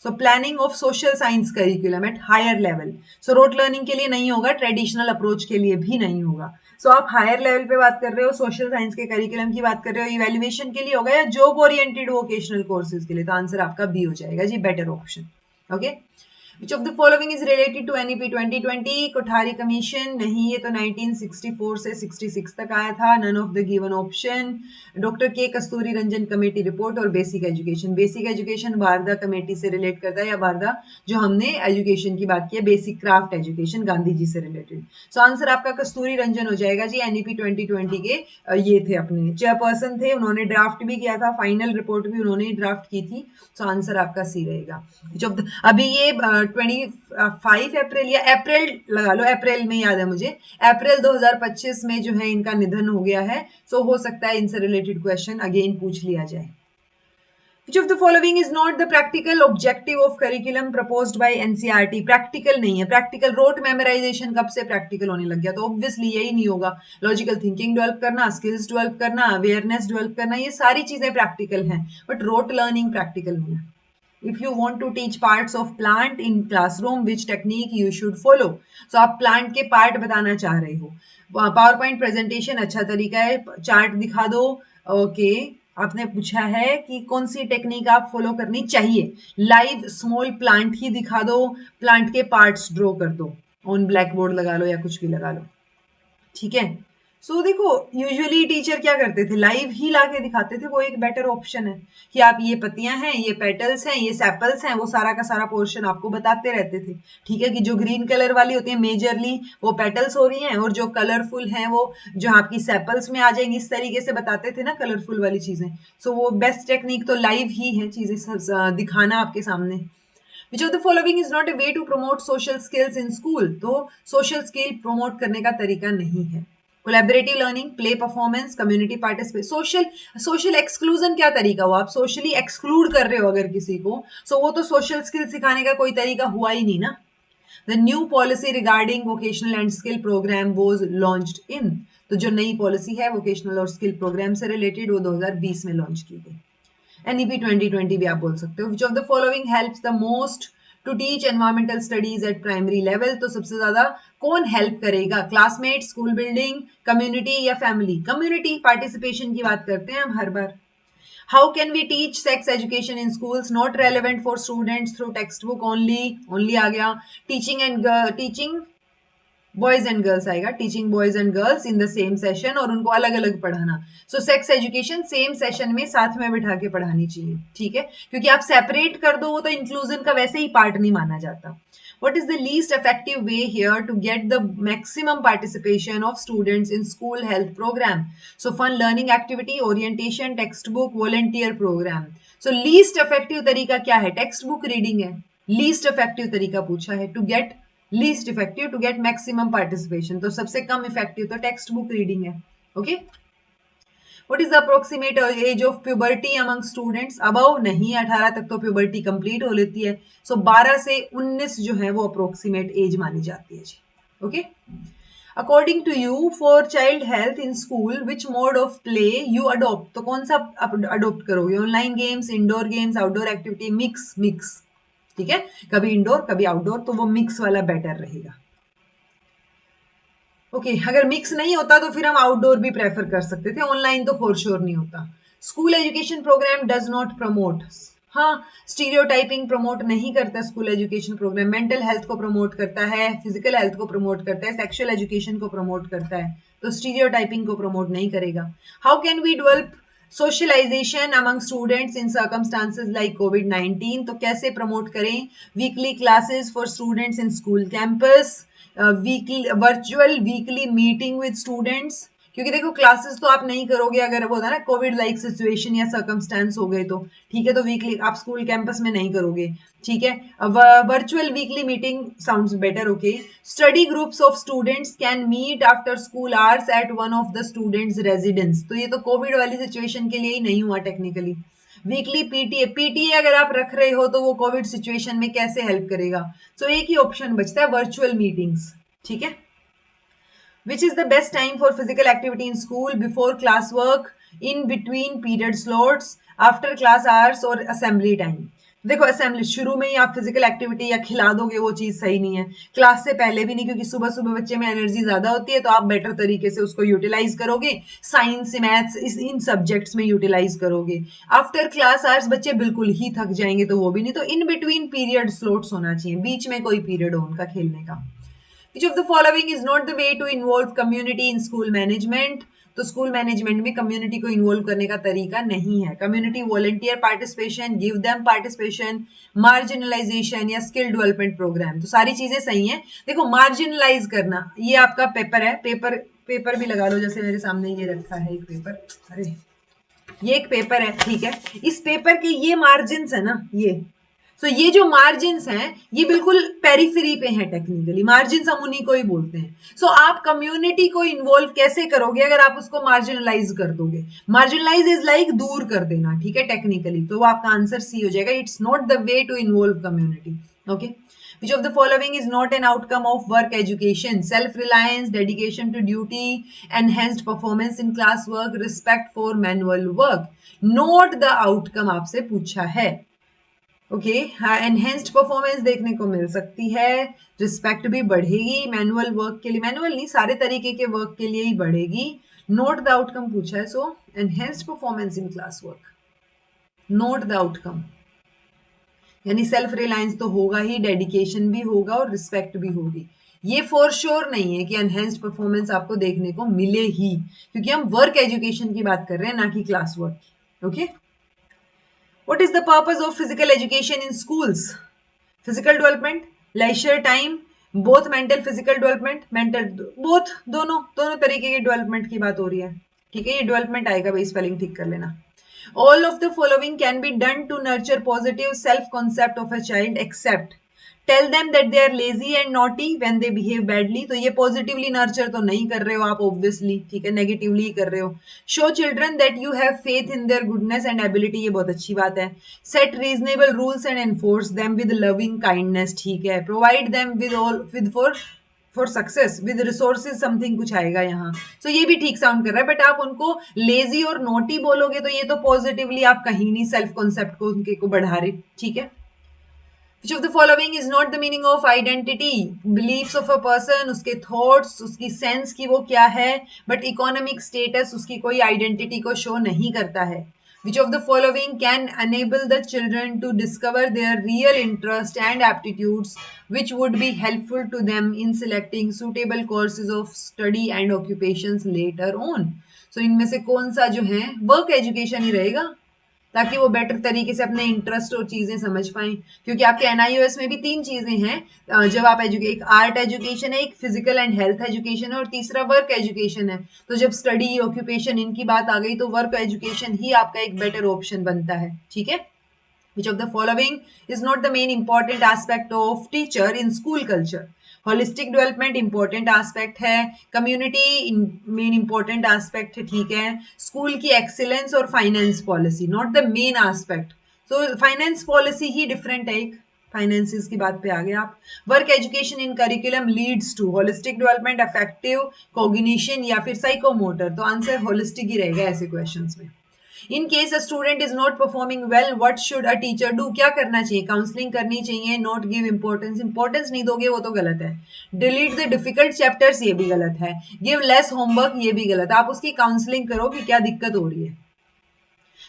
So planning of social science curriculum at higher level, so rote learning के लिए नहीं होगा, traditional approach के लिए भी नहीं होगा। सो आप हायर लेवल पे बात कर रहे हो, सोशल साइंस के करिकुलम की बात कर रहे हो, इवेल्युएशन के लिए होगा या जॉब ओरिएंटेड वोकेशनल कोर्सेज के लिए, तो आंसर आपका बी हो जाएगा जी, better option. Okay, Which of the following is related to NEP 2020? Kothari commission नहीं, ये तो 1964 से 66 तक आया था। None of the given option. Doctor K Kasturirangan committee report और basic education, basic education Wardha committee से रिलेट करता है, या बारदा जो हमने एजुकेशन की बात की है, basic craft education Gandhi ji से रिलेटेड। सो आंसर आपका कस्तूरी रंजन हो जाएगा जी। NEP 2020 के ये थे अपने चेयरपर्सन थे, उन्होंने ड्राफ्ट भी किया था, फाइनल रिपोर्ट भी उन्होंने ड्राफ्ट की थी। सो आंसर आपका सी रहेगा। अभी ये 25 अप्रैल या अप्रैल लगा लो, अप्रैल में याद है मुझे, अप्रैल 2025 में जो है इनका निधन हो गया है। सो हो सकता है इनसे रिलेटेड क्वेश्चन अगेन पूछ लिया जाए। Which of the following is not the practical objective of curriculum proposed by NCERT? Practical नहीं है, प्रैक्टिकल रोट मेमोराइजेशन कब से प्रैक्टिकल होने लग गया, तो ऑब्वियसली यही नहीं होगा। लॉजिकल थिंकिंग डेवलप करना, स्किल्स डेवलप करना, अवेयरनेस डेवलप करना, ये सारी चीजें प्रैक्टिकल हैं, बट रोट लर्निंग प्रैक्टिकल नहीं है। If you want to teach parts of plant in classroom, which technique you should follow? So आप प्लांट के पार्ट बताना चाह रहे हो, पावर पॉइंट प्रेजेंटेशन अच्छा तरीका है, चार्ट दिखा दो। ओके आपने पूछा है कि कौन सी टेक्निक आप फॉलो करनी चाहिए, लाइव स्मॉल प्लांट ही दिखा दो, प्लांट के पार्ट्स ड्रॉ कर दो, ऑन ब्लैक बोर्ड लगा लो या कुछ भी लगा लो, ठीक है। सो देखो यूजुअली टीचर क्या करते थे, लाइव ही लाके दिखाते थे, वो एक बेटर ऑप्शन है कि आप ये पत्तियां हैं, ये पेटल्स हैं, ये सेपल्स हैं, वो सारा का सारा पोर्शन आपको बताते रहते थे, ठीक है। कि जो ग्रीन कलर वाली होती है मेजरली वो पेटल्स हो रही हैं, और जो कलरफुल हैं वो जो आपकी सेपल्स में आ जाएंगी, इस तरीके से बताते थे ना कलरफुल वाली चीजें। सो वो बेस्ट टेक्निक तो लाइव ही है, चीजें दिखाना आपके सामने। Which of the following is not a way to promote social skills in school, तो सोशल स्किल प्रमोट करने का तरीका नहीं है। Collaborative learning, play performance, community participate, social exclusion क्या तरीका हुआ? आप सोशली एक्सक्लूड कर रहे हो अगर किसी को, सो वो तो सोशल स्किल सिखाने का कोई तरीका हुआ ही नहीं ना। The new policy regarding vocational and skill program was launched in, तो जो नई पॉलिसी है वोकेशनल और स्किल प्रोग्राम से रिलेटेड वो 2020 में लॉन्च की गई। NEP 2020 भी आप बोल सकते हो। Which of the following helps the most to teach environmental studies at primary level, तो सबसे ज्यादा कौन हेल्प करेगा? क्लासमेट, स्कूल बिल्डिंग, कम्युनिटी या फैमिली? कम्युनिटी पार्टिसिपेशन की बात करते हैं हम हर बार। How can we teach sex education in schools? Not relevant for students through text book only आ गया। टीचिंग बॉयज एंड गर्ल्स आएगा, teaching boys and girls in the same session और उनको अलग अलग पढ़ाना। So sex education same session में साथ में बिठा के पढ़ानी चाहिए, ठीक है, क्योंकि आप सेपरेट कर दो वो तो इंक्लूजन का वैसे ही पार्ट नहीं माना जाता। What is the least effective way here to get the maximum participation of students in school health program? So fun learning activity, orientation, textbook, volunteer program. So least effective तरीका क्या है? Textbook reading है। least effective तरीका पूछा है to get least effective to get maximum participation, तो सबसे कम इफेक्टिव तो टेक्स्ट बुक रीडिंग है। Okay, what is the approximate age of puberty among students? Above नहीं, 18 तक तो प्यूबर्टी कंप्लीट हो लेती है, सो 12 से 19 जो है वो अप्रोक्सीमेट एज मानी जाती है जी। Okay, according to you for child health in school which mode of play you adopt, तो कौन सा अडोप्ट करोगे? Online games, indoor games, outdoor activity? Mix, ठीक है, कभी इंडोर कभी आउटडोर, तो वो मिक्स वाला बेटर रहेगा। ओके, अगर मिक्स नहीं होता तो फिर हम आउटडोर भी प्रेफर कर सकते थे, ऑनलाइन तो फॉर श्योर नहीं होता। School education program does not promote, हाँ, स्टीरियोटाइपिंग प्रमोट नहीं करता school education program. Mental health को प्रमोट करता है, फिजिकल हेल्थ को प्रमोट करता है, सेक्सुअल एजुकेशन को प्रमोट करता है, तो स्टीरियोटाइपिंग को प्रमोट नहीं करेगा। How can we develop socialization among students in circumstances like कोविड-19, तो कैसे प्रमोट करें? Weekly classes for students in school campus, weekly virtual weekly meeting with students, क्योंकि देखो क्लासेस तो आप नहीं करोगे अगर वो होता ना कोविड लाइक सिचुएशन या सर्कमस्टेंस हो गए तो, ठीक है, तो वीकली आप स्कूल कैंपस में नहीं करोगे, ठीक है। Virtual weekly meeting sounds better. Okay, study groups of students can meet after school hours at one of the students residence, तो ये तो कोविड वाली सिचुएशन के लिए ही नहीं हुआ टेक्निकली। वीकली पीटीए अगर आप रख रहे हो तो वो कोविड सिचुएशन में कैसे हेल्प करेगा? सो एक ही ऑप्शन बचता है, वर्चुअल मीटिंग्स, ठीक है। Which is the best time for physical activity in school? Before class work, in between period slots, after class hours और असेंबली टाइम? देखो असेंबली शुरू में ही आप फिजिकल एक्टिविटी या खिला दोगे वो चीज सही नहीं है, क्लास से पहले भी नहीं, क्योंकि सुबह सुबह बच्चे में एनर्जी ज्यादा होती है, तो आप बेटर तरीके से उसको यूटिलाइज करोगे, साइंस मैथ्स इन सब्जेक्ट्स में यूटिलाइज करोगे। आफ्टर क्लास आवर्स बच्चे बिल्कुल ही थक जाएंगे, तो वो भी नहीं, तो इन बिटवीन पीरियड स्लॉट्स होना चाहिए, बीच में कोई पीरियड हो उनका खेलने का। Which of the following is not the way to involve community in school management? तो स्कूल मैनेजमेंट में कम्युनिटी को इन्वॉल्व करने का तरीका नहीं है। Community volunteer participation, give them participation, marginalisation या स्किल डेवलपमेंट प्रोग्राम, तो सारी चीजें सही हैं। देखो मार्जिनलाइज करना, ये आपका पेपर है, पेपर भी लगा लो, जैसे मेरे सामने ये रखा है एक पेपर, अरे ये एक पेपर है, ठीक है, इस पेपर के ये मार्जिन है ना, ये तो ये जो मार्जिन्स हैं ये बिल्कुल पेरिफेरी पे हैं, टेक्निकली मार्जिन्स हम उन्हीं को ही बोलते हैं। सो आप कम्युनिटी को इन्वॉल्व कैसे करोगे अगर आप उसको मार्जिनलाइज कर दोगे? मार्जिनलाइज इज लाइक दूर कर देना, ठीक है, टेक्निकली, तो वो आपका आंसर सी हो जाएगा, it's not the way to involve community. Okay, which of the following is not an outcome of work education? Self reliance, dedication to duty, enhanced performance in class work, respect for manual work. Note the outcome आपसे पूछा है। Okay, हाँ, enhanced performance देखने को मिल सकती है, respect भी बढ़ेगी मैनुअल वर्क के लिए, मैनुअल नहीं सारे तरीके के वर्क के लिए ही बढ़ेगी। नोट द आउटकम पूछा है, so enhanced performance in class work, note the outcome, यानी सेल्फ रिलायंस तो होगा ही, डेडिकेशन भी होगा और रिस्पेक्ट भी होगी। ये फॉर श्योर नहीं है कि एनहेंस्ड परफॉर्मेंस आपको देखने को मिले ही, क्योंकि हम वर्क एजुकेशन की बात कर रहे हैं ना कि class work. Okay, what is the purpose of physical education in schools? Physical development, leisure time, both mental physical development, mental both, दोनों तरीके के डेवलपमेंट की बात हो रही है, ठीक है, ये डेवलपमेंट आएगा भाई, स्पेलिंग ठीक कर लेना। All of the following can be done to nurture positive self concept of a child except tell them that they are lazy and naughty when they behave badly. तो ये पॉजिटिवली नर्चर तो नहीं कर रहे हो आप ऑब्वियसली, ठीक है, नेगेटिवली ही कर रहे हो. Show children that you have faith in their goodness and ability, ये बहुत अच्छी बात है. Set reasonable rules and enforce them with loving kindness, ठीक है. Provide them with all with for success with resources something कुछ आएगा यहाँ. सो ये भी ठीक साउंड कर रहा है, बट आप उनको लेजी और नोटी बोलोगे तो ये तो पॉजिटिवली आप कहीं नहीं सेल्फ कॉन्सेप्ट को उनके को बढ़ा रहे, ठीक है. Which of the following is not the meaning of identity? Beliefs of a person, उसके thoughts, उसकी sense की वो क्या है, but economic status उसकी कोई identity को show नहीं करता है. Which of the following can enable the children to discover their real interest and aptitudes, which would be helpful to them in selecting suitable courses of study and occupations later on? So इनमें से कौन सा जो है work education ही रहेगा, ताकि वो better तरीके से अपने इंटरेस्ट और चीजें समझ पाएं. क्योंकि आपके एनआईओएस में भी 3 चीजें हैं जब आप एक आर्ट एजुकेशन है, एक फिजिकल एंड हेल्थ एजुकेशन है और तीसरा वर्क एजुकेशन है. तो जब स्टडी ऑक्यूपेशन इनकी बात आ गई तो वर्क एजुकेशन ही आपका एक बेटर ऑप्शन बनता है, ठीक है. Which of the following is not the main important aspect of teacher in school culture? Holistic development important aspect है, कम्युनिटी मेन इंपॉर्टेंट एस्पेक्ट है, ठीक है. स्कूल की एक्सीलेंस और finance policy not the main aspect. So finance policy ही different है, एक finances की बात पे आ गए आप. Work education in curriculum leads to holistic development, affective cognition या फिर साइकोमोटर. तो आंसर होलिस्टिक ही रहेगा ऐसे क्वेश्चंस में. In case a student is not performing well, what should a teacher do? क्या करना चाहिए? काउंसलिंग करनी चाहिए. नॉट गिव इंपॉर्टेंस, इंपॉर्टेंस नहीं दोगे वो तो गलत है. डिलीट द डिफिकल्ट चैप्टर्स, ये भी गलत है. गिव लेस होमवर्क, ये भी गलत है. आप उसकी काउंसलिंग करो कि क्या दिक्कत हो रही है.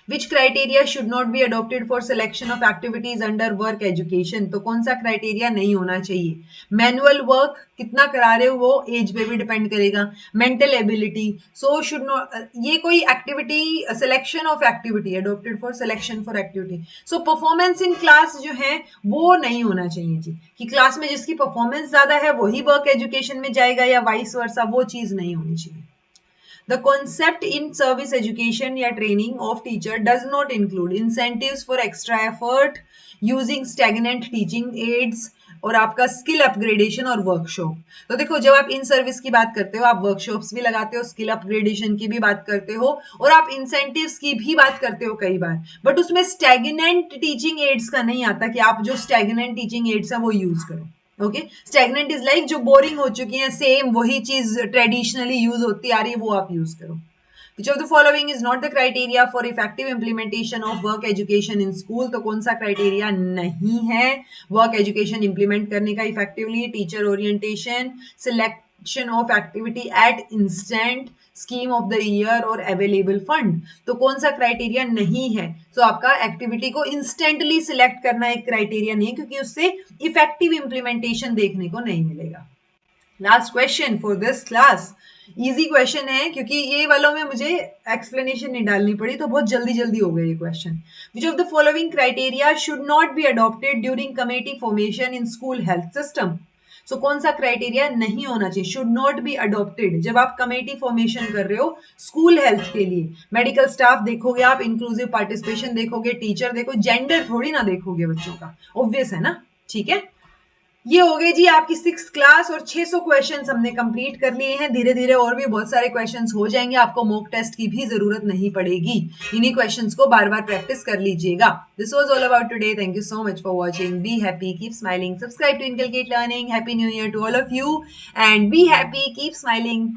Which criteria should not be adopted for selection of activities under work education? तो कौन सा क्राइटेरिया नहीं होना चाहिए? मैनुअल वर्क कितना करा रहे हो वो एज पे भी डिपेंड करेगा. Mental ability, so should not, ये कोई activity selection of activity adopted for selection for activity. So performance in class जो है वो नहीं होना चाहिए जी, कि क्लास में जिसकी परफॉर्मेंस ज्यादा है वही वर्क एजुकेशन में जाएगा या वाइस वर्सा, वो चीज नहीं होनी चाहिए. The concept in service education या training of teacher does not include incentives for extra effort, using stagnant teaching aids और आपका स्किल अपग्रेडेशन और वर्कशॉप. तो देखो जब आप इन सर्विस की बात करते हो आप वर्कशॉप्स भी लगाते हो, स्किल अपग्रेडेशन की भी बात करते हो और आप इंसेंटिव्स की भी बात करते हो कई बार, बट उसमें स्टैग्नेंट टीचिंग एड्स का नहीं आता कि आप जो स्टैग्नेंट टीचिंग एड्स है वो यूज करो. ओके, स्टैग्नेंट इज लाइक जो बोरिंग हो चुकी है, सेम वही चीज ट्रेडिशनली यूज होती आ रही है वो आप यूज करो. Which of the following is not the criteria for effective implementation of work education in school? तो कौन सा क्राइटेरिया नहीं है वर्क एजुकेशन इंप्लीमेंट करने का effectively? Teacher orientation, selection of activity at instant, scheme of the year और available fund. तो कौन सा क्राइटेरिया नहीं है? तो आपका एक्टिविटी को इंस्टेंटली सिलेक्ट करना एक क्राइटेरिया नहीं है, क्योंकि उससे इफेक्टिव इंप्लीमेंटेशन देखने को नहीं मिलेगा. Last question for this class, easy question है क्योंकि ये वालों में मुझे एक्सप्लेनेशन नहीं डालनी पड़ी तो बहुत जल्दी जल्दी हो गया ये question. Which of the following criteria should not be adopted during committee formation in school health system? So कौन सा क्राइटेरिया नहीं होना चाहिए? शुड नॉट बी अडॉप्टेड जब आप कमेटी फॉर्मेशन कर रहे हो स्कूल हेल्थ के लिए. मेडिकल स्टाफ देखोगे आप, इंक्लूसिव पार्टिसिपेशन देखोगे, टीचर देखो, जेंडर थोड़ी ना देखोगे बच्चों का, ऑब्वियस है ना, ठीक है. ये हो गए जी आपकी 6th क्लास और 600 क्वेश्चंस हमने कंप्लीट कर लिए हैं. धीरे धीरे और भी बहुत सारे क्वेश्चंस हो जाएंगे, आपको मॉक टेस्ट की भी जरूरत नहीं पड़ेगी. इन्हीं क्वेश्चंस को बार बार प्रैक्टिस कर लीजिएगा. This was all about today. Thank you so much for watching. Be happy, keep smiling, subscribe to inculcate learning. Happy new year to all of you and be happy, keep smiling.